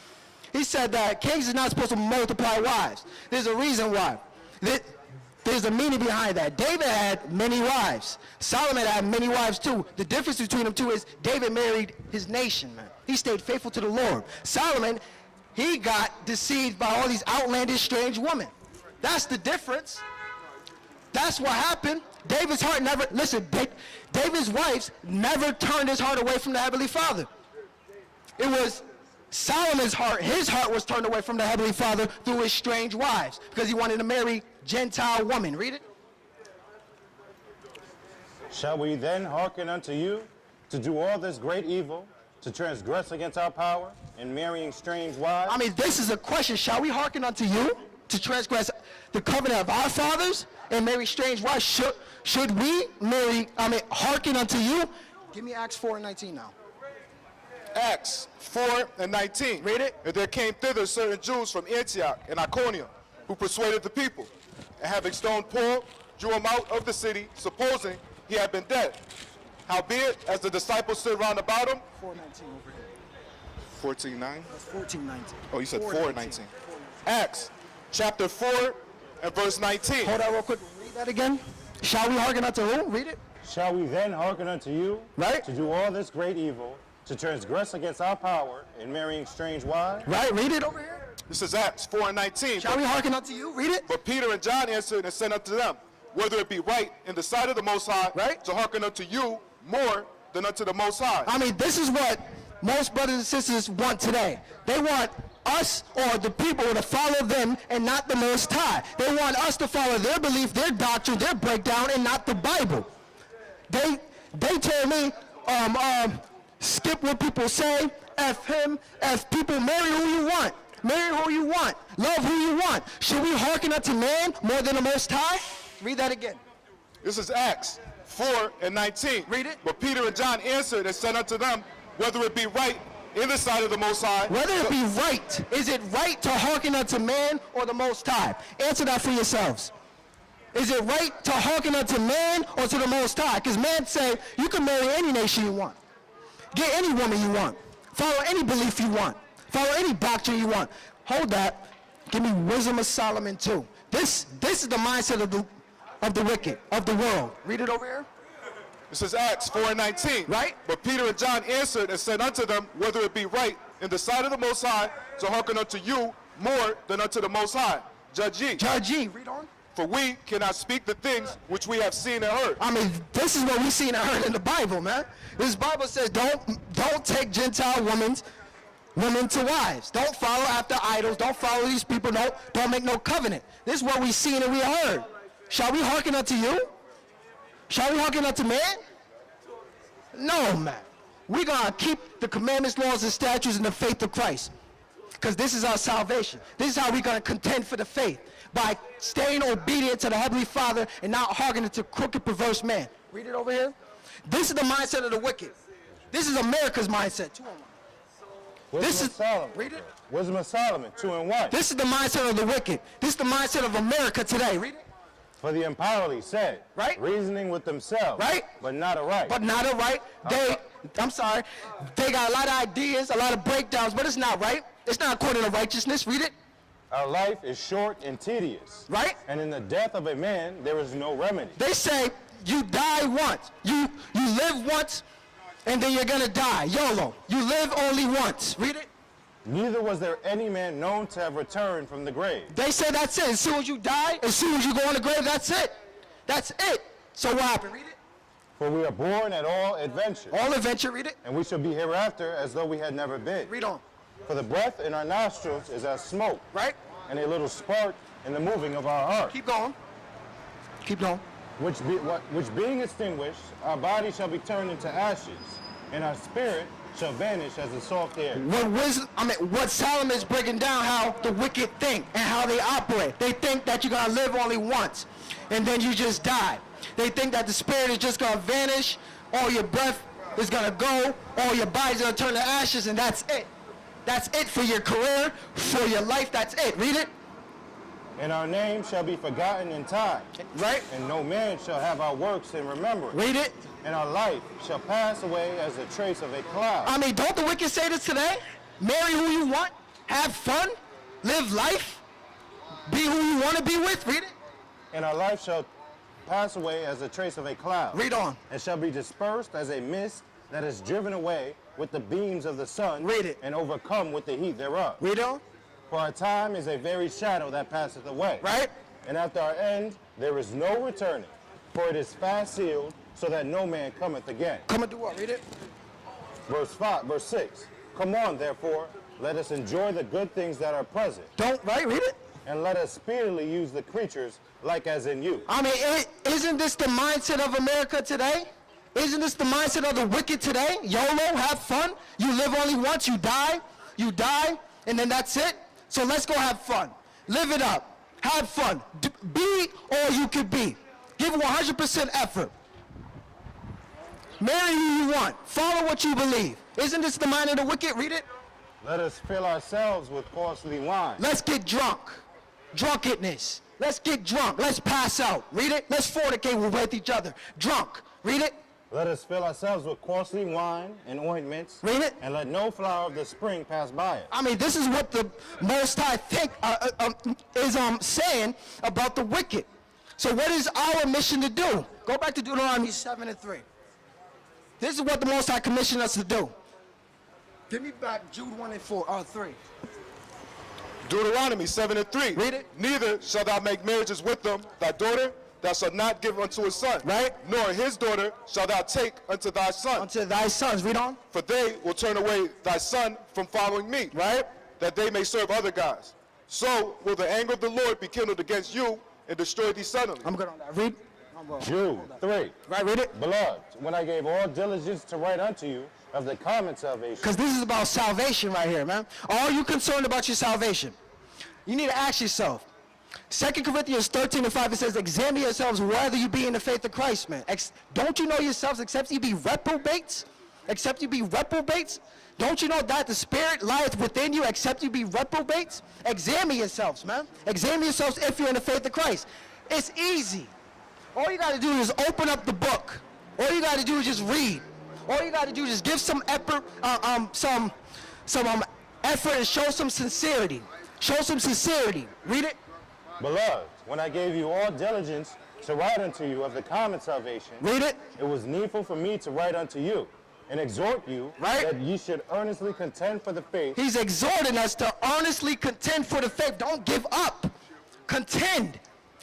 B: He said that kings is not supposed to multiply wives. There's a reason why. There's a meaning behind that. David had many wives. Solomon had many wives too. The difference between them two is David married his nation, man. He stayed faithful to the Lord. Solomon, he got deceived by all these outlandish, strange women. That's the difference. That's what happened. David's heart never, listen, David's wives never turned his heart away from the Heavenly Father. It was Solomon's heart, his heart was turned away from the Heavenly Father through his strange wives because he wanted to marry Gentile women. Read it.
C: Shall we then hearken unto you to do all this great evil, to transgress against our power, in marrying strange wives?
B: I mean, this is a question. Shall we hearken unto you to transgress the covenant of our fathers and marry strange wives? Should we hearken unto you? Give me Acts 4 and 19 now.
A: Acts 4 and 19.
B: Read it.
A: And there came thither certain Jews from Antioch and Iconium, who persuaded the people, and having stoned Paul, drew him out of the city, supposing he had been dead. Howbeit, as the disciples stood round about him,
B: 4:19 over here.
A: 14:9.
B: That's 14:19.
A: Oh, you said 4:19. Acts chapter 4 and verse 19.
B: Hold on real quick. Read that again. Shall we hearken unto who? Read it.
C: Shall we then hearken unto you,
B: Right.
C: to do all this great evil, to transgress against our power, in marrying strange wives?
B: Right. Read it over here.
A: This is Acts 4 and 19.
B: Shall we hearken unto you? Read it.
A: But Peter and John answered and said unto them, whether it be right in the sight of the Most High,
B: Right.
A: to hearken unto you more than unto the Most High.
B: I mean, this is what most brothers and sisters want today. They want us or the people to follow them and not the Most High. They want us to follow their belief, their doctrine, their breakdown, and not the Bible. They tell me, skip what people say, F him, F people, marry who you want. Marry who you want. Love who you want. Should we hearken unto man more than the Most High? Read that again.
A: This is Acts 4 and 19.
B: Read it.
A: But Peter and John answered and said unto them, whether it be right in the sight of the Most High.
B: Whether it be right, is it right to hearken unto man or the Most High? Answer that for yourselves. Is it right to hearken unto man or to the Most High? Because man say, you can marry any nation you want. Get any woman you want. Follow any belief you want. Follow any doctrine you want. Hold that. Give me wisdom of Solomon too. This is the mindset of the wicked, of the world. Read it over here.
A: This is Acts 4:19.
B: Right.
A: But Peter and John answered and said unto them, whether it be right in the sight of the Most High to hearken unto you more than unto the Most High. Judge ye.
B: Judge ye. Read on.
A: For we cannot speak the things which we have seen and heard.
B: I mean, this is what we seen and heard in the Bible, man. This Bible says, don't take Gentile women to wives. Don't follow after idols. Don't follow these people. Don't make no covenant. This is what we seen and we heard. Shall we hearken unto you? Shall we hearken unto man? No, man. We're going to keep the commandments, laws, and statutes in the faith of Christ. Because this is our salvation. This is how we're going to contend for the faith. By staying obedient to the Heavenly Father and not hearkening to crooked, perverse man. Read it over here. This is the mindset of the wicked. This is America's mindset. 2 and 1.
C: Wisdom of Solomon.
B: Read it.
C: Wisdom of Solomon, 2 and 1.
B: This is the mindset of the wicked. This is the mindset of America today. Read it.
C: For the empowerly said,
B: Right.
C: reasoning with themselves,
B: Right.
C: but not aright.
B: But not a right. They got a lot of ideas, a lot of breakdowns, but it's not right. It's not according to righteousness. Read it.
C: Our life is short and tedious.
B: Right.
C: And in the death of a man, there is no remedy.
B: They say you die once. You live once, and then you're going to die. YOLO. You live only once. Read it.
C: Neither was there any man known to have returned from the grave.
B: They say that's it. As soon as you die, as soon as you go in the grave, that's it. That's it. So what happened? Read it.
C: For we are born at all adventure,
B: All adventure. Read it.
C: and we shall be hereafter as though we had never been.
B: Read on.
C: For the breath in our nostrils is as smoke,
B: Right?
C: and a little spark in the moving of our heart.
B: Keep going. Keep going.
C: Which being extinguished, our body shall be turned into ashes, and our spirit shall vanish as the soft air.
B: What Solomon is breaking down how the wicked think and how they operate. They think that you're gonna live only once, and then you just die. They think that the spirit is just gonna vanish, all your breath is gonna go, all your body's gonna turn to ashes, and that's it. That's it for your career, for your life. That's it. Read it.
C: And our name shall be forgotten in time,
B: Right?
C: and no man shall have our works in remembrance.
B: Read it.
C: And our life shall pass away as a trace of a cloud.
B: I mean, don't the wicked say this today? Marry who you want, have fun, live life, be who you want to be with. Read it.
C: And our life shall pass away as a trace of a cloud.
B: Read on.
C: And shall be dispersed as a mist that is driven away with the beams of the sun.
B: Read it.
C: And overcome with the heat thereof.
B: Read on.
C: For our time is a very shadow that passeth away.
B: Right?
C: And after our end there is no returning, for it is fast sealed, so that no man cometh again.
B: Come and do what? Read it.
C: Verse 6. Come on, therefore, let us enjoy the good things that are present,
B: Right? Read it.
C: and let us speedily use the creatures like as in you.
B: I mean, isn't this the mindset of America today? Isn't this the mindset of the wicked today? YOLO, have fun. You live only once, you die, and then that's it. So let's go have fun. Live it up. Have fun. Be all you could be. Give 100% effort. Marry who you want. Follow what you believe. Isn't this the mind of the wicked? Read it.
C: Let us fill ourselves with costly wine.
B: Let's get drunk. Drunkenness. Let's get drunk. Let's pass out. Read it. Let's fornicate with each other. Drunk. Read it.
C: Let us fill ourselves with costly wine and ointments.
B: Read it.
C: And let no flower of the spring pass by us.
B: I mean, this is what the Most High is saying about the wicked. So what is our mission to do? Go back to Deuteronomy 7:3. This is what the Most High commissioned us to do. Give me back Jude 3.
A: Deuteronomy 7:3.
B: Read it.
A: Neither shalt thou make marriages with them, thy daughter thou shalt not give unto his son.
B: Right.
A: Nor his daughter shalt thou take unto thy son.
B: Unto thy sons. Read on.
A: For they will turn away thy son from following me.
B: Right.
A: That they may serve other gods. So will the anger of the Lord be kindled against you and destroy thee suddenly.
B: I'm good on that. Read.
C: Jude 3.
B: Right, read it.
C: Beloved, when I gave all diligence to write unto you of the common salvation.
B: Because this is about salvation right here, man. Are you concerned about your salvation? You need to ask yourself. 2 Corinthians 13:5, it says, examine yourselves whether you be in the faith of Christ, man. Don't you know yourselves except you be reprobates? except you be reprobates? Don't you know that the Spirit lieth within you, except you be reprobates? Examine yourselves, man. Examine yourselves if you're in the faith of Christ. It's easy. All you got to do is open up the book. All you got to do is just read. All you got to do is just give some effort, effort and show some sincerity. Show some sincerity. Read it.
C: Beloved, when I gave you all diligence to write unto you of the common salvation,
B: Read it.
C: it was needful for me to write unto you and exhort you
B: Right.
C: that ye should earnestly contend for the faith.
B: He's exhorting us to earnestly contend for the faith. Don't give up. Contend.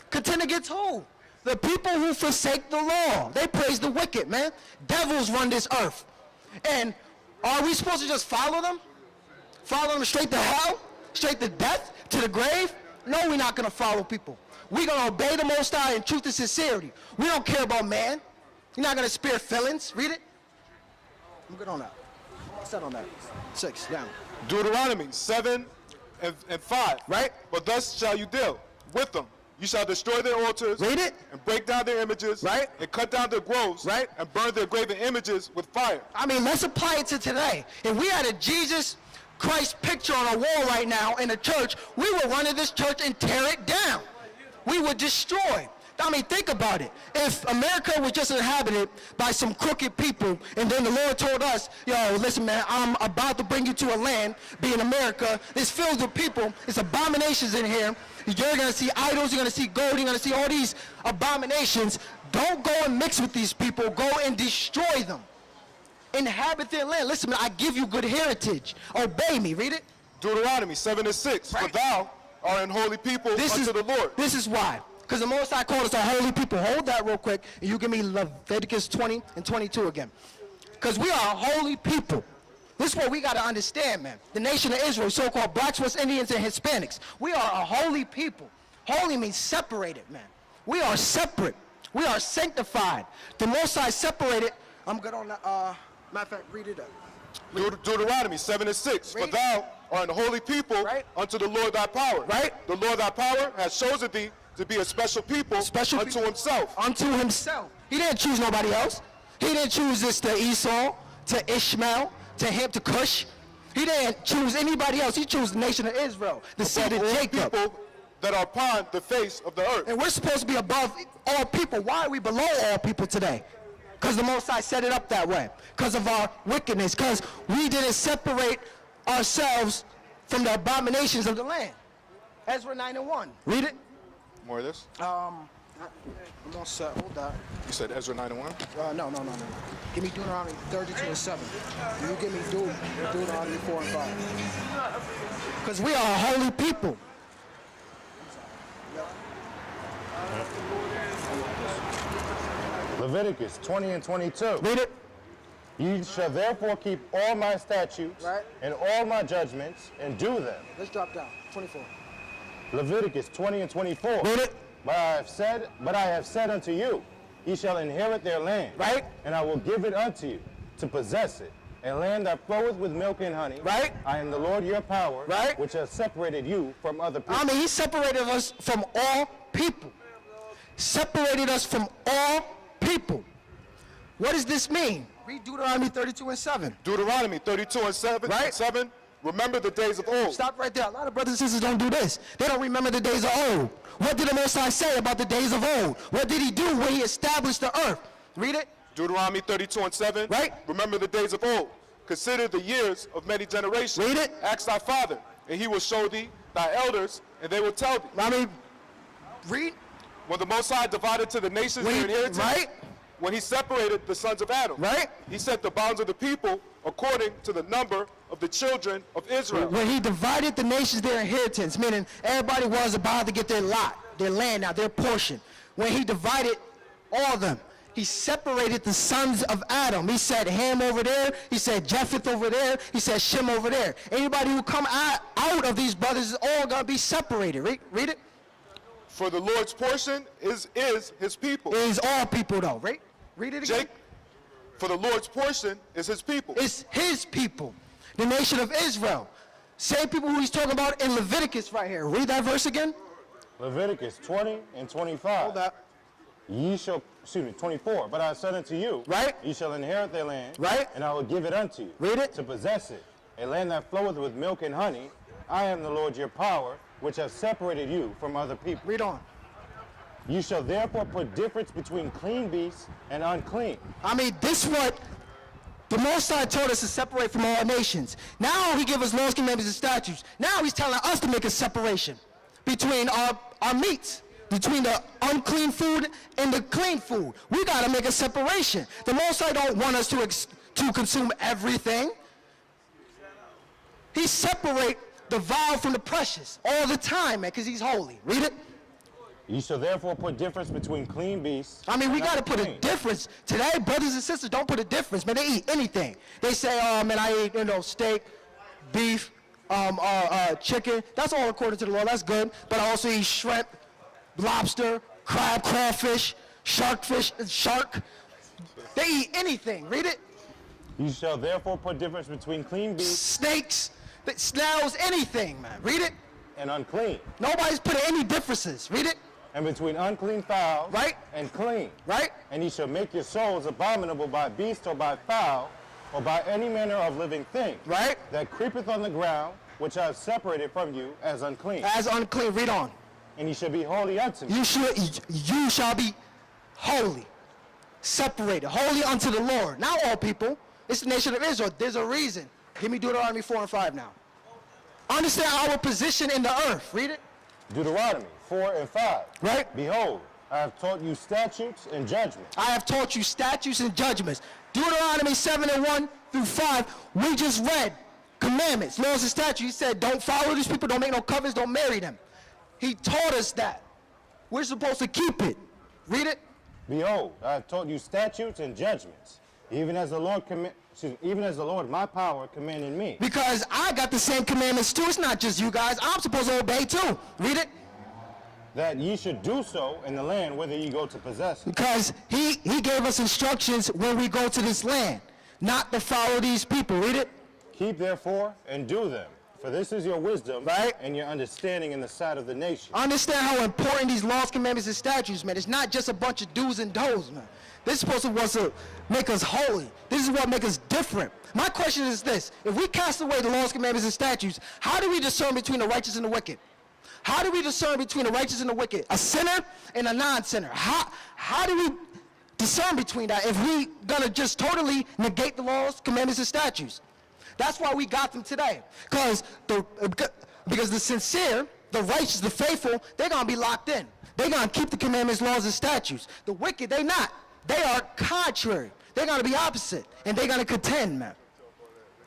B: Contend against who? The people who forsake the law. They praise the wicked, man. Devils run this earth. And are we supposed to just follow them? Follow them straight to hell? Straight to death? To the grave? No, we're not going to follow people. We're going to obey the Most High in truth and sincerity. We don't care about man. You're not going to spare feelings. Read it. I'm good on that. Set on that. 6, down.
A: Deuteronomy 7 and 5.
B: Right.
A: But thus shall you deal with them. You shall destroy their altars.
B: Read it.
A: And break down their images.
B: Right.
A: And cut down their groves.
B: Right.
A: And burn their graven images with fire.
B: I mean, let's apply it to today. If we had a Jesus Christ picture on a wall right now in a church, we would run to this church and tear it down. We would destroy. I mean, think about it. If America was just inhabited by some crooked people, and then the Lord told us, yo, listen, man, I'm about to bring you to a land, being America, it's filled with people, it's abominations in here. You're going to see idols, you're going to see gold, you're going to see all these abominations. Don't go and mix with these people. Go and destroy them. Inhabit their land. Listen, man, I give you good heritage. Obey me. Read it.
A: Deuteronomy 7 and 6.
B: Right.
A: For thou art an holy people unto the Lord.
B: This is why. Because the Most High called us a holy people. Hold that real quick, and you give me Leviticus 20 and 22 again. Because we are a holy people. This is what we got to understand, man. The nation of Israel, so-called blacks, West Indians, and Hispanics. We are a holy people. Holy means separated, man. We are separate. We are sanctified. The Most High separated. I'm good on that. Matter of fact, read it up.
A: Deuteronomy 7 and 6.
B: Read.
A: For thou art an holy people
B: Right.
A: unto the Lord thy power.
B: Right.
A: The Lord thy power has chosen thee to be a special people
B: Special
A: unto
B: people.
A: himself.
B: Unto himself. He didn't choose nobody else. He didn't choose this to Esau, to Ishmael, to him, to Cush. He didn't choose anybody else. He chose the nation of Israel, the seed of
A: All
B: Jacob.
A: people that are upon the face of the earth.
B: And we're supposed to be above all people. Why are we below all people today? Because the Most High set it up that way. Because of our wickedness. Because we didn't separate ourselves from the abominations of the land. Ezra 9 and 1. Read it.
A: More of this?
B: I'm all set. Hold that.
A: You said Ezra 9 and 1?
B: No. Give me Deuteronomy 32 and 7. You give me Deuteronomy 4 and 5. Because we are a holy people.
C: Leviticus 20 and 22.
B: Read it.
C: Ye shall therefore keep all my statutes
B: Right.
C: and all my judgments and do them.
B: Let's drop down. 24.
C: Leviticus 20 and 24.
B: Read it.
C: But I have said unto you, ye shall inherit their land.
B: Right.
C: And I will give it unto you to possess it, a land that floweth with milk and honey.
B: Right.
C: I am the Lord your power,
B: Right.
C: which has separated you from other people.
B: I mean, he separated us from all people. Separated us from all people. What does this mean? Read Deuteronomy 32 and 7.
A: Deuteronomy 32 and 7.
B: Right.
A: And 7. Remember the days of old.
B: Stop right there. A lot of brothers and sisters don't do this. They don't remember the days of old. What did the Most High say about the days of old? What did he do when he established the earth? Read it.
A: Deuteronomy 32 and 7.
B: Right.
A: Remember the days of old. Consider the years of many generations.
B: Read it.
A: Ask thy father, and he will show thee thy elders, and they will tell thee.
B: I mean, read.
A: When the Most High divided to the nations their inheritance,
B: Right.
A: when he separated the sons of Adam,
B: Right.
A: he set the bounds of the people according to the number of the children of Israel.
B: When he divided the nations their inheritance, meaning everybody was about to get their lot, their land now, their portion. When he divided all of them, he separated the sons of Adam. He said Ham over there, he said Japheth over there, he said Shem over there. Anybody who come out of these brothers is all going to be separated. Read it.
A: For the Lord's portion is his people.
B: It is all people though, right? Read it again.
A: For the Lord's portion is his people.
B: It's his people, the nation of Israel. Same people who he's talking about in Leviticus right here. Read that verse again.
C: Leviticus 20 and 25.
B: Hold that.
C: Ye shall, 24, but I said unto you,
B: Right.
C: ye shall inherit their land,
B: Right.
C: and I will give it unto you,
B: Read it.
C: to possess it, a land that floweth with milk and honey. I am the Lord your power, which have separated you from other people.
B: Read on.
C: You shall therefore put difference between clean beasts and unclean.
B: I mean, this what the Most High told us to separate from all nations. Now he gives us laws, commandments, and statutes. Now he's telling us to make a separation between our meats, between the unclean food and the clean food. We got to make a separation. The Most High don't want us to consume everything. He separate the vile from the precious all the time, man, because he's holy. Read it.
C: You shall therefore put difference between clean beasts.
B: I mean, we
C: and
B: got to put a
C: unclean.
B: difference. Today, brothers and sisters don't put a difference, man. They eat anything. They say, oh, man, I eat, steak, beef, chicken. That's all according to the law. That's good. But I also eat shrimp, lobster, crab, crawfish, shark. They eat anything. Read it.
C: You shall therefore put difference between clean beasts
B: Snakes, snails, anything, man. Read it.
C: and unclean,
B: Nobody's putting any differences. Read it.
C: and between unclean fowls
B: Right.
C: and clean.
B: Right?
C: And ye shall make your souls abominable by beast or by fowl, or by any manner of living thing,
B: Right.
C: that creepeth on the ground, which I have separated from you as unclean.
B: As unclean. Read on.
C: And ye shall be holy unto me.
B: You shall be holy, separated, holy unto the Lord. Not all people. It's the nation of Israel. There's a reason. Give me Deuteronomy 4 and 5 now. Understand our position in the earth. Read it.
C: Deuteronomy 4 and 5.
B: Right.
C: Behold, I have taught you statutes and judgments.
B: I have taught you statutes and judgments. Deuteronomy 7 and 1 through 5, we just read commandments, laws and statutes. He said, don't follow these people, don't make no covenants, don't marry them. He taught us that. We're supposed to keep it. Read it.
C: Behold, I have taught you statutes and judgments, even as the Lord my power commanded me.
B: Because I got the same commandments too. It's not just you guys. I'm supposed to obey too. Read it.
C: That ye should do so in the land whither ye go to possess it.
B: Because he gave us instructions when we go to this land, not to follow these people. Read it.
C: Keep therefore and do them, for this is your wisdom
B: Right.
C: and your understanding in the sight of the nation.
B: Understand how important these laws, commandments, and statutes, man. It's not just a bunch of do's and don'ts, man. This is supposed to make us holy. This is what makes us different. My question is this. If we cast away the laws, commandments, and statutes, how do we discern between the righteous and the wicked? How do we discern between the righteous and the wicked? A sinner and a non-sinner. How do we discern between that if we gonna just totally negate the laws, commandments, and statutes? That's why we got them today. Because the sincere, the righteous, the faithful, they're gonna be locked in. They're gonna keep the commandments, laws, and statutes. The wicked, they not. They are contrary. They're gonna be opposite. And they're gonna contend, man.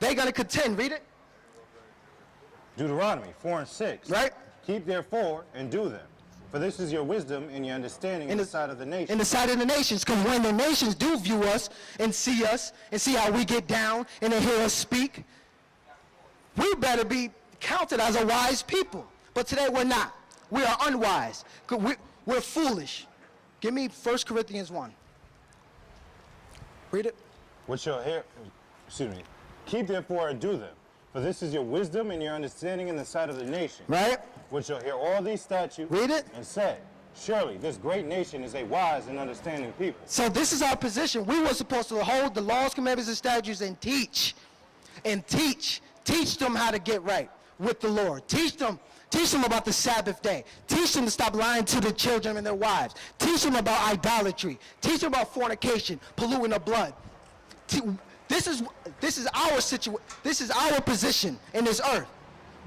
B: They're gonna contend. Read it.
C: Deuteronomy 4 and 6.
B: Right.
C: Keep therefore and do them, for this is your wisdom and your understanding in the sight of the nation.
B: In the sight of the nations, because when the nations do view us and see how we get down and they hear us speak, we better be counted as a wise people. But today we're not. We are unwise. We're foolish. Give me 1 Corinthians 1. Read it.
C: Which shall hear, keep therefore and do them, for this is your wisdom and your understanding in the sight of the nation.
B: Right?
C: Which shall hear all these statutes
B: Read it.
C: and say, surely this great nation is a wise and understanding people.
B: So this is our position. We were supposed to hold the laws, commandments, and statutes and teach. Teach them how to get right with the Lord. Teach them about the Sabbath day. Teach them to stop lying to the children and their wives. Teach them about idolatry. Teach them about fornication, polluting the blood. This is our situation. This is our position in this earth.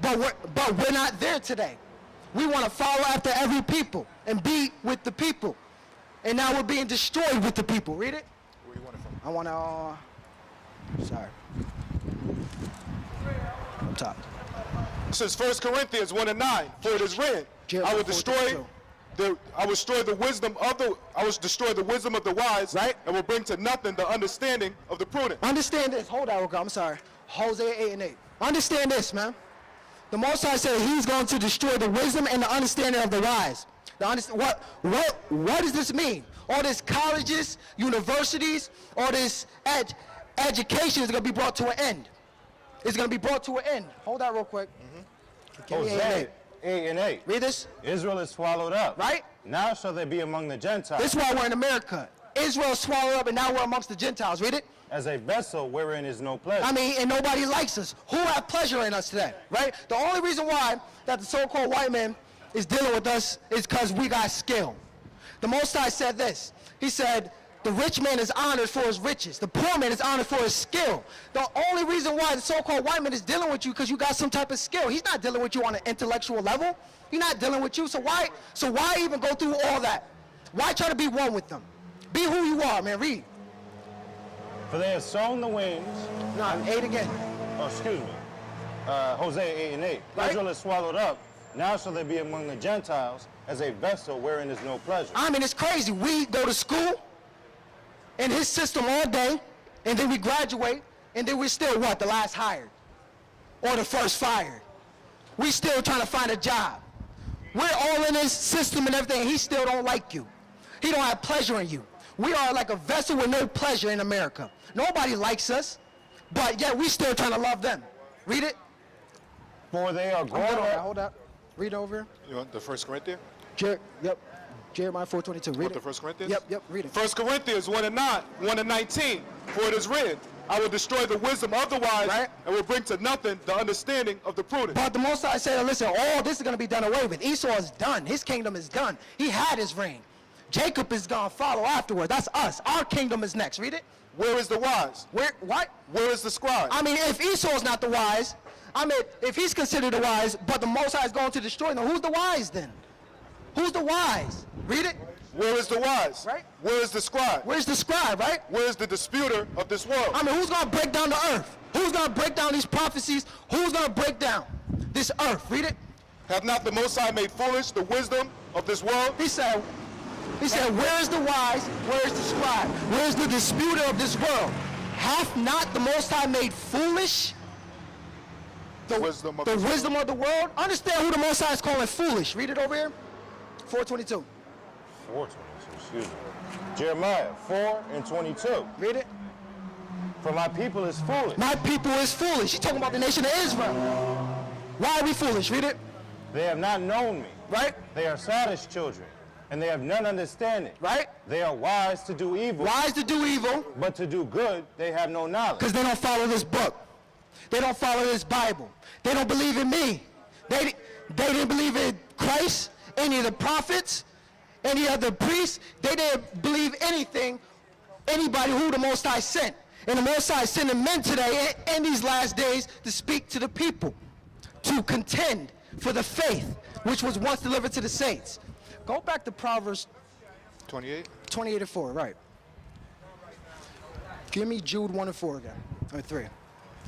B: But we're not there today. We want to follow after every people and be with the people. And now we're being destroyed with the people. Read it.
A: Where you want it from?
B: I want to, sorry. Up top.
A: It says 1 Corinthians 1 and 9. For it is written, I will destroy the wisdom of the wise,
B: Right.
A: and will bring to nothing the understanding of the prudent.
B: Understand this. Hold on, real quick. I'm sorry. Hosea 8 and 8. Understand this, man. The Most High said he's going to destroy the wisdom and the understanding of the wise. What does this mean? All these colleges, universities, all this education is going to be brought to an end. It's going to be brought to an end. Hold that real quick. Give me 8 and 8.
C: Hosea 8 and 8.
B: Read this.
C: Israel is swallowed up.
B: Right?
C: now shall they be among the Gentiles.
B: This is why we're in America. Israel swallowed up, and now we're amongst the Gentiles. Read it.
C: As a vessel wherein is no pleasure.
B: I mean, and nobody likes us. Who have pleasure in us today, right? The only reason why that the so-called white man is dealing with us is because we got skill. The Most High said this. He said, the rich man is honored for his riches. The poor man is honored for his skill. The only reason why the so-called white man is dealing with you because you got some type of skill. He's not dealing with you on an intellectual level. He's not dealing with you. So why even go through all that? Why try to be one with them? Be who you are, man. Read.
C: For they have sown the winds.
B: No, 8 again.
C: Oh, excuse me. Hosea 8:8.
B: Right.
C: Israel is swallowed up. Now shall they be among the Gentiles as a vessel wherein is no pleasure.
B: I mean, it's crazy. We go to school in his system all day, and then we graduate, and then we're still what? The last hired or the first fired. We still trying to find a job. We're all in his system and everything, and he still don't like you. He don't have pleasure in you. We are like a vessel with no pleasure in America. Nobody likes us, but yet we still trying to love them. Read it.
C: For they are grown up.
B: Hold up. Read over here.
A: You want the 1 Corinthians?
B: Yep. Jeremiah 4:22. Read
A: Want
B: it.
A: the 1 Corinthians?
B: Yep. Read it.
A: 1 Corinthians 1:19. For it is written, I will destroy the wisdom of the wise,
B: Right.
A: and will bring to nothing the understanding of the prudent.
B: But the Most High said, listen, all this is going to be done away with. Esau is done. His kingdom is done. He had his reign. Jacob is going to follow afterward. That's us. Our kingdom is next. Read it.
A: Where is the wise?
B: What?
A: Where is the scribe?
B: I mean, if Esau's not the wise, I mean, if he's considered the wise, but the Most High is going to destroy them, who's the wise then? Who's the wise? Read it.
A: Where is the wise?
B: Right.
A: Where is the scribe?
B: Where's the scribe, right?
A: Where is the disputer of this world?
B: I mean, who's going to break down the earth? Who's going to break down these prophecies? Who's going to break down this earth? Read it.
A: Have not the Most High made foolish the wisdom of this world?
B: He said, where is the wise? Where is the scribe? Where is the disputer of this world? Hath not the Most High made foolish the
A: wisdom of
B: the world? Understand who the Most High is calling foolish. Read it over here. 4:22.
C: 4:22, excuse me. Jeremiah 4:22.
B: Read it.
C: For my people is foolish.
B: My people is foolish. He's talking about the nation of Israel. Why are we foolish? Read it.
C: They have not known me.
B: Right?
C: They are sottish children, and they have none understanding.
B: Right?
C: They are wise to do evil,
B: Wise to do evil
C: but to do good they have no knowledge.
B: because they don't follow this book. They don't follow this Bible. They don't believe in me. They didn't believe in Christ, any of the prophets, any other priests. They didn't believe anything, anybody who the Most High sent. And the Most High is sending men today in these last days to speak to the people, to contend for the faith which was once delivered to the saints. Go back to Proverbs
A: 28.
B: 28:4, right. Give me Jude 1:4 again, or 3.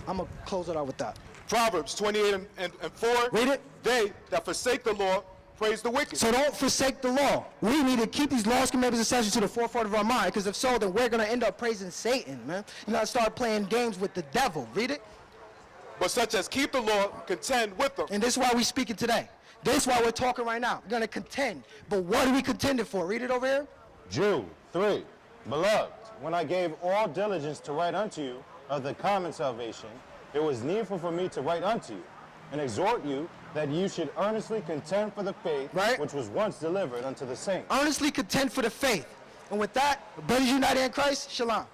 B: I'm going to close it out with that.
A: Proverbs 28:4.
B: Read it.
A: They that forsake the law praise the wicked.
B: So don't forsake the law. We need to keep these laws, commandments, and statutes to the forefront of our mind, because if so, then we're going to end up praising Satan, man. You're going to start playing games with the devil. Read it.
A: But such as keep the law contend with them.
B: And this is why we're speaking today. This is why we're talking right now. We're going to contend. But what are we contending for? Read it over here.
C: Jude 3. Beloved, when I gave all diligence to write unto you of the common salvation, it was needful for me to write unto you and exhort you that you should earnestly contend for the faith
B: Right.
C: which was once delivered unto the saints.
B: Earnestly contend for the faith. And with that, brothers united in Christ, Shalom.